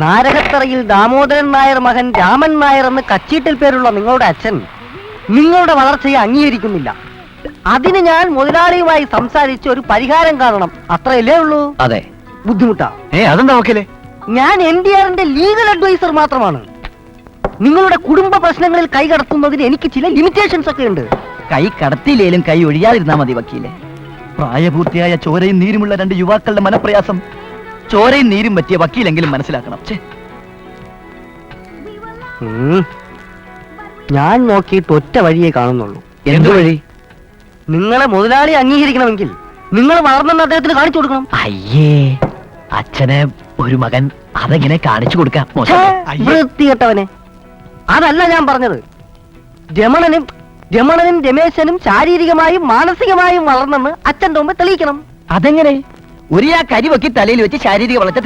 നാരകത്തറയിൽ ദാമോദരൻ നായർ മകൻ രാമൻ നായർ എന്ന് കച്ചീട്ടിൽ പേരുള്ള നിങ്ങളുടെ അച്ഛൻ നിങ്ങളുടെ വളർച്ചയെ അംഗീകരിക്കുന്നില്ല. അതിന് ഞാൻ മുതലാളിയുമായി സംസാരിച്ച് ഒരു പരിഹാരം കാണണം. അത്രയല്ലേ ഉള്ളൂ? അതെ. ബുദ്ധിമുട്ടാ? അതെന്താ വക്കീലെ? ഞാൻ NTRന്റെ ലീഗൽ അഡ്വൈസർ മാത്രമാണ്. നിങ്ങളുടെ കുടുംബ പ്രശ്നങ്ങളിൽ കൈ കടത്തുന്നതിന് എനിക്ക് ചില ലിമിറ്റേഷൻസ് ഒക്കെ ഉണ്ട്. കൈ കടത്തിയില്ലേലും കൈ ഒഴിയാതിരുന്നാ മതി വക്കീലെ. പ്രായപൂർത്തിയായ ചോരയും നീരുമുള്ള രണ്ട് യുവാക്കളുടെ മനപ്രയാസം ചോരയും നീരും പറ്റിയ വക്കീലെങ്കിലും മനസ്സിലാക്കണം. ഞാൻ നോക്കിയിട്ട് ഒറ്റ വഴിയേ കാണുന്നുള്ളൂ. എന്ത് വഴി? നിങ്ങളെ മുതലാളി അംഗീകരിക്കണമെങ്കിൽ നിങ്ങൾ വളർന്നെന്ന് അദ്ദേഹത്തിന് കാണിച്ചു കൊടുക്കണം. അയ്യേ, അച്ഛന് ഒരു മകൻ അതെങ്ങനെ കാണിച്ചു കൊടുക്കാം? വൃത്തികെട്ടവനെ. അതല്ല ഞാൻ പറഞ്ഞത്. രമണനും രമേശനും ശാരീരികമായും മാനസികമായും വളർന്നെന്ന് അച്ഛന്റെ മുമ്പ് തെളിയിക്കണം. അതെങ്ങനെ? ഒരു ആ കരി വക്കി തലയിൽ വെച്ച് ശാരീരിക വളർച്ച